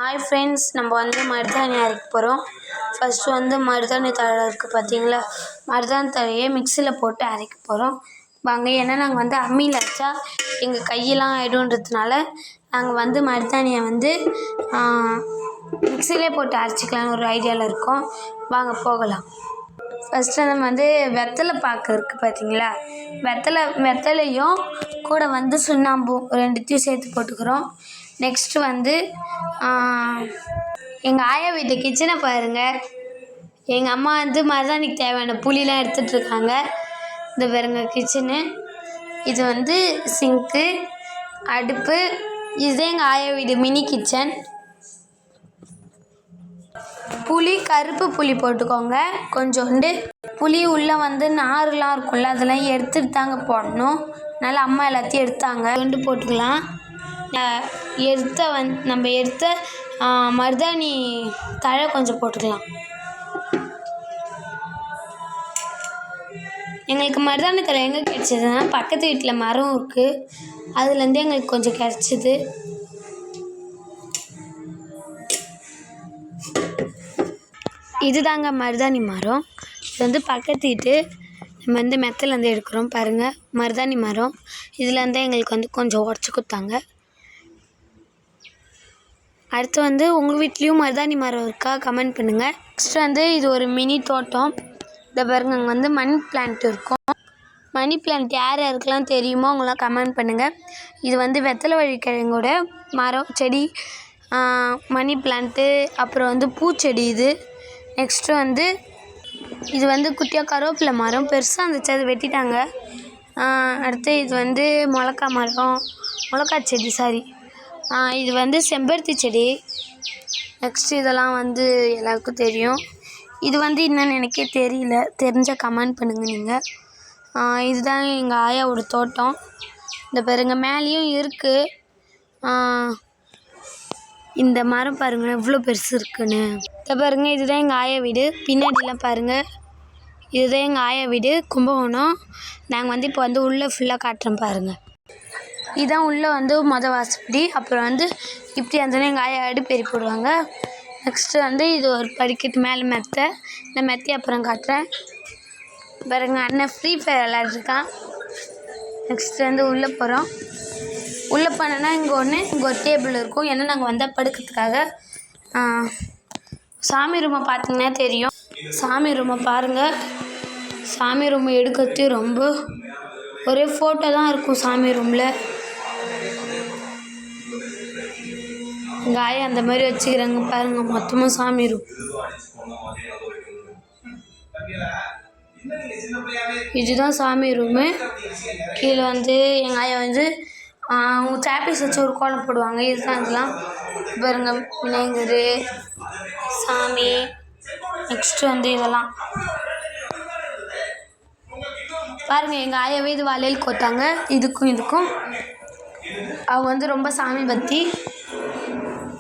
Hi friends, நம்ம வந்து மருதாணி அரைக்க போகிறோம். ஃபஸ்ட்டு வந்து மருதாணி தழை இருக்குது பார்த்தீங்களா, மருதாணி தழையை மிக்சியில் போட்டு அரைக்க போகிறோம் வாங்க. ஏன்னா நாங்கள் வந்து அம்மியில் அரைச்சா எங்கள் கையெல்லாம் ஆகிடுன்றதுனால நாங்கள் வந்து மருதாணியை வந்து மிக்சியிலே போட்டு அரைச்சிக்கலான்னு ஒரு ஐடியாவில் இருக்கோம். வாங்க போகலாம். ஃபஸ்ட்டு நம்ம வந்து வெத்தலை பாக்கு இருக்குது பார்த்தீங்களா, வெத்தலையும் கூட வந்து சுண்ணாம்பும் ரெண்டுத்தையும் சேர்த்து போட்டுக்கிறோம். நெக்ஸ்ட்டு வந்து எங்கள் ஆயா வீட்டு கிச்சனை பாருங்கள். எங்கள் அம்மா வந்து மருதாணிக்கு தேவையான புளிலாம் எடுத்துகிட்ருக்காங்க. இந்த பாருங்க கிச்சனு. இது வந்து சிங்க்கு, அடுப்பு. இதுதான் எங்கள் ஆயா வீடு மினி கிச்சன். புளி, கருப்பு புளி போட்டுக்கோங்க கொஞ்சோண்டு. புளி உள்ளே வந்து நார்லாம் இருக்கும்ல, அதெல்லாம் எடுத்துகிட்டு தாங்க போடணும். அதனால் அம்மா எல்லாத்தையும் எடுத்தாங்க. கொண்டு போட்டுக்கலாம். நம்ம எடுத்த மருதாணி தழை கொஞ்சம் போட்டுக்கலாம். எங்களுக்கு மருதாணி தழை எங்கே கிடச்சிதுன்னா, பக்கத்து வீட்டில் மரம் இருக்குது, அதுலேருந்து எங்களுக்கு கொஞ்சம் கிடச்சிது. இதுதாங்க மருதாணி மரம். இது வந்து பக்கத்து வீட்டு நம்ம வந்து மெத்தலேருந்து எடுக்கிறோம் பாருங்கள். மருதாணி மரம் இதுலேருந்து எங்களுக்கு வந்து கொஞ்சம் உடச்சி கொடுத்தாங்க. அடுத்து வந்து உங்கள் வீட்லேயும் மருதாணி மரம் இருக்கா கமெண்ட் பண்ணுங்கள். நெக்ஸ்ட் வந்து இது ஒரு மினி தோட்டம். இந்த பாருங்க, அங்கே வந்து மணி பிளான்ட் இருக்கும். மணி பிளான்ட் யார் யாருக்கெல்லாம் தெரியுமோ அவங்களாம் கமெண்ட் பண்ணுங்கள். இது வந்து வெத்தலை வழிக்கிழங்கோட மரம் செடி, மணி பிளான்ட்டு, அப்புறம் வந்து பூச்செடி. இது நெக்ஸ்ட்டு வந்து இது வந்து குட்டியாக கருவேப்பிலை மரம் பெருசாக இருந்துச்சு, அதை வெட்டிட்டாங்க. அடுத்து இது வந்து மிளகா செடி இது வந்து செம்பருத்தி செடி. நெக்ஸ்ட்டு இதெல்லாம் வந்து எல்லாருக்கும் தெரியும். இது வந்து என்னென்னு எனக்கே தெரியல, தெரிஞ்சால் கமெண்ட் பண்ணுங்கள் நீங்கள். இதுதான் எங்கள் ஆயாவோட தோட்டம். இந்த பாருங்க மேலேயும் இருக்குது. இந்த மரம் பாருங்கள் எவ்வளோ பெருசு இருக்குன்னு. இதை பாருங்கள், இதுதான் எங்கள் ஆயா வீடு. பின்னாடிலாம் பாருங்கள், இதுதான் எங்கள் ஆயா வீடு கும்பகோணம். நாங்கள் வந்து இப்போ வந்து உள்ளே ஃபுல்லாக காட்டுறோம் பாருங்கள். இதுதான் உள்ளே வந்து வாசப்படி. அப்புறம் வந்து இப்படி இருந்தோன்னா எங்கள் ஆயா அடுப்பேறி போடுவாங்க. நெக்ஸ்ட்டு வந்து இது ஒரு படிக்கட்டு மேலே மெத்தை. இந்த மெத்தையை அப்புறம் காட்டுறேன் பாருங்க. அண்ணன் ஃப்ரீ ஃபயர் விளையாடுருக்கான். நெக்ஸ்ட்டு வந்து உள்ளே போகிறோம். உள்ளே போனோன்னா இங்கே ஒரு டேபிள் இருக்கும். ஏன்னா நாங்கள் வந்தால் படுக்கிறதுக்காக. சாமி ரூமை பார்த்தீங்கன்னா தெரியும். சாமி ரூமை பாருங்கள். சாமி ரூமை எடுக்கிறது ரொம்ப ஒரே ஃபோட்டோ தான் இருக்கும் சாமி ரூமில். எங்கள் ஆயா அந்த மாதிரி வச்சுக்கிறாங்க பாருங்கள், மொத்தமாக சாமி ரூம். இதுதான் சாமி ரூமு. கீழே வந்து எங்கள் ஆயா வந்து சாப்பீஸ் வச்சு ஒரு கோலம் போடுவாங்க. இதுதான் இதெல்லாம் பாருங்க, விநாயகர், சாமி. நெக்ஸ்ட்டு வந்து இதெல்லாம் பாருங்கள். எங்கள் ஆயாவே இது வளையல் கோத்தாங்க. இதுக்கும் அவங்க வந்து ரொம்ப சாமி பக்தி.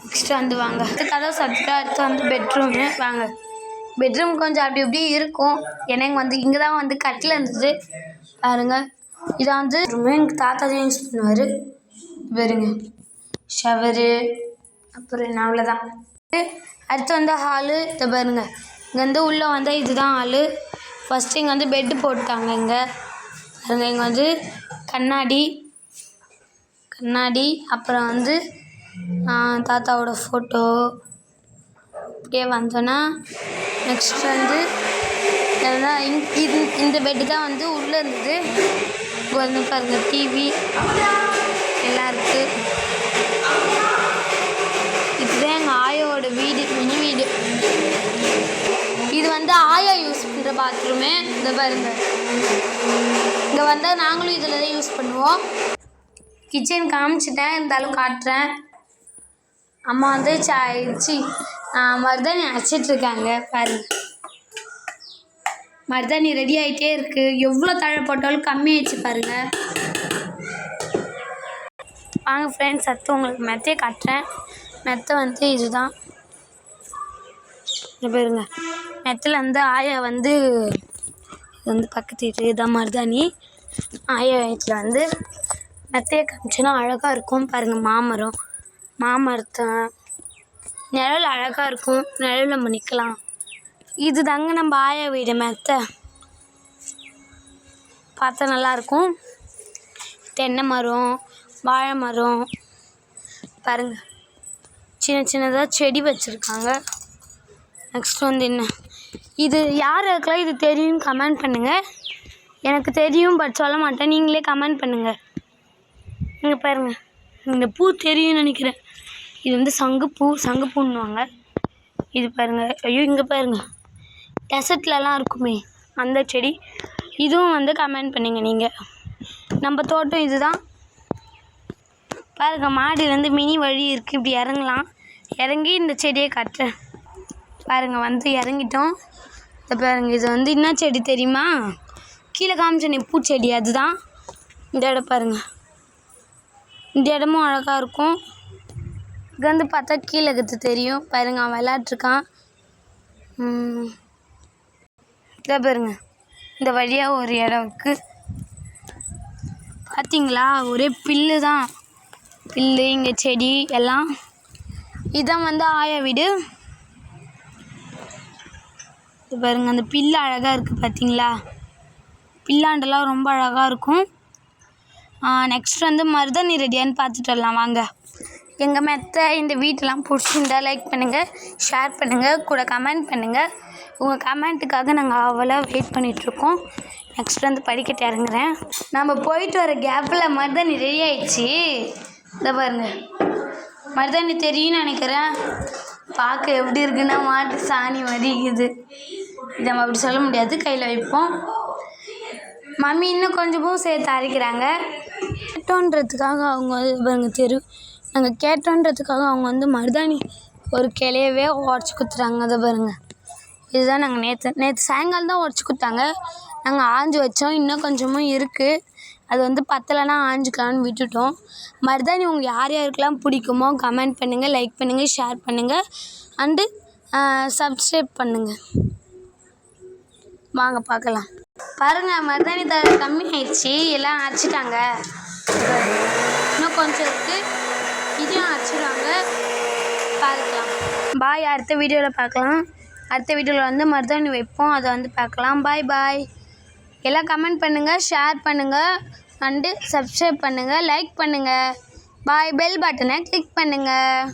நெக்ஸ்ட்டு வந்து வாங்க, கதவு சாத்திட்டு அடுத்து வந்து பெட்ரூமு. வாங்க, பெட்ரூம் கொஞ்சம் அப்படி இப்படி இருக்கும். ஏன்னா வந்து இங்கே தான் வந்து கட்டில் இருந்தது பாருங்கள். இதான் வந்து ரூமு. எங்கள் தாத்தா தான் யூஸ் பண்ணுவார். பாருங்க, ஷவரு, அப்புறம் என்ன அவ்வளோதான். அடுத்து வந்து ஹாலு. இதை பாருங்க, இங்கே வந்து உள்ளே வந்தால் இதுதான் ஹாலு. ஃபஸ்ட்டு இங்கே வந்து பெட்டு போட்டாங்க. இங்கே பாருங்க, இங்கே வந்து கண்ணாடி, அப்புறம் வந்து தாத்தாவோட ஃபோட்டோ. அப்படியே வந்தோன்னா நெக்ஸ்ட் வந்து இந்த பெட்டு தான் வந்து உள்ளே இருந்தது. இப்போ வந்து பாருங்கள், டிவி எல்லாம் இருக்குது. இதுதான் எங்கள் ஆயாவோட வீடு, மினி வீடு. இது வந்து ஆயா யூஸ் பண்ணுற பாத்ரூமு. இந்த பாருங்க, இங்கே வந்தால் நாங்களும் இதில் தான் யூஸ் பண்ணுவோம். கிச்சன் காமிச்சிட்டேன், இருந்தாலும் காட்டுறேன். அம்மா வந்து மருதாணி அரைச்சிட்ருக்காங்க பாருங்க. மருதாணி ரெடி ஆகிட்டே இருக்குது. எவ்வளோ தழை போட்டாலும் கம்மியாகிடுச்சு பாருங்கள். வாங்க ஃப்ரெண்ட்ஸ், அடுத்து உங்களுக்கு மெத்தையை காட்டுறேன். மெத்தை வந்து இதுதான். பாருங்க, மெத்தில் வந்து ஆயா வந்து இது வந்து பக்கத்து வீட்டு இதுதான் மருதாணி. ஆயா வீட்டில் வந்து மெத்தையை காமிச்சோன்னா அழகாக இருக்கும் பாருங்கள். மாமரத்தை நிழல் அழகாக இருக்கும், நிழல் நம்ம நிற்கலாம். இது தாங்க நம்ம ஆயா வீடு மெத்தை. பார்த்தா நல்லாயிருக்கும். தென்னை மரம், வாழை மரம் பாருங்கள், சின்ன சின்னதாக செடி வச்சுருக்காங்க. நெக்ஸ்ட் வந்து என்ன, இது யாருக்கெல்லாம் இது தெரியும் கமெண்ட் பண்ணுங்கள். எனக்கு தெரியும் பட் சொல்ல மாட்டேன், நீங்களே கமெண்ட் பண்ணுங்கள். இங்கே பாருங்கள், இந்த பூ தெரியும்னு நினைக்கிறேன். இது வந்து சங்குப்பூன்னுவாங்க. இது பாருங்கள், ஐயோ இங்கே பாருங்கள், டெசர்ட்லலாம் இருக்குமே அந்த செடி. இதுவும் வந்து கமெண்ட் பண்ணுங்க நீங்கள். நம்ம தோட்டம் இது தான் பாருங்கள். மாடியிலேருந்து மினி வழி இருக்குது, இப்படி இறங்கலாம். இறங்கி இந்த செடியை காட்டுறேன் பாருங்கள். வந்து இறங்கிட்டோம். இதை பாருங்கள், இது வந்து என்ன செடி தெரியுமா? கீழே காமிச்சனே பூச்செடி, அதுதான். இந்த இடம் பாருங்கள், இந்த இடமும் அழகாக இருக்கும். இங்கே வந்து பார்த்தா கீழே இருக்கிறது தெரியும் பாருங்க. அவன் விளையாட்ருக்கான். இதை பாருங்க, இந்த வழியாக ஒரு இடம் இருக்குது பார்த்தீங்களா? ஒரே பில்லு தான், பில்லு. இங்கே செடி எல்லாம். இதான் வந்து ஆயா வீடு. இது பாருங்க, அந்த பில்லு அழகாக இருக்குது பார்த்தீங்களா? பில்லாண்டெல்லாம் ரொம்ப அழகாக இருக்கும். நெக்ஸ்ட் வந்து மருதாணி ரெடியான்னு பார்த்துட்டு வரலாம் வாங்க. எங்கள் மெத்தை இந்த வீட்டெல்லாம் பிடிச்சிருந்தா லைக் பண்ணுங்கள், ஷேர் பண்ணுங்கள், கூட கமெண்ட் பண்ணுங்கள். உங்கள் கமெண்ட்டுக்காக நாங்கள் அவ்வளோ வெயிட் பண்ணிகிட்ருக்கோம். நெக்ஸ்ட் வந்து படிக்கட்டு இறங்குறேன். நம்ம போயிட்டு வர கேப்பில் மருதாணி ரெடி ஆகிடுச்சி. இதை பாருங்க, மருதாணி தெரியும்னு நினைக்கிறேன். பார்க்க எப்படி இருக்குன்னா மாட்டு சாணி மாதிரி இருக்குது. இதை நம்ம அப்படி சொல்ல முடியாது, கையில் வைப்போம். மம்மி இன்னும் கொஞ்சமும் சேர்த்து அரைக்கிறாங்க. கேட்டோன்றதுக்காக அவங்க பாருங்க நாங்கள் கேட்டோன்றதுக்காக அவங்க வந்து மருதாணி ஒரு கிளையவே உடச்சி கொடுத்துட்டாங்க. அதை பாருங்கள், இதுதான் நாங்கள் நேற்று சாயங்காலம் தான் உடச்சி கொடுத்தாங்க. நாங்கள் ஆஞ்சு வச்சோம், இன்னும் கொஞ்சமும் இருக்குது. அது வந்து பத்தலைன்னா ஆஞ்சிக்கலான்னு விட்டுட்டோம். மருதாணி உங்கள் யார் யாருக்கெல்லாம் பிடிக்குமோ கமெண்ட் பண்ணுங்கள், லைக் பண்ணுங்கள், ஷேர் பண்ணுங்கள், அண்டு சப்ஸ்கிரைப் பண்ணுங்கள். வாங்க பார்க்கலாம். பாருங்கள், மருதாணி கம்மி ஆயிடுச்சு, எல்லாம் அரைச்சிட்டாங்க. இன்னும் கொஞ்சம் இருக்குது, இதையும் அரைச்சிடுவாங்க. பார்க்கலாம். பாய். அடுத்த வீடியோவில் பார்க்கலாம். அடுத்த வீடியோவில் வந்து மருதாணி வைப்போம், அதை வந்து பார்க்கலாம். பாய். எல்லாம் கமெண்ட் பண்ணுங்கள், ஷேர் பண்ணுங்கள், அண்டு சப்ஸ்கிரைப் பண்ணுங்கள், லைக் பண்ணுங்கள். பாய். பெல் பட்டனை கிளிக் பண்ணுங்கள்.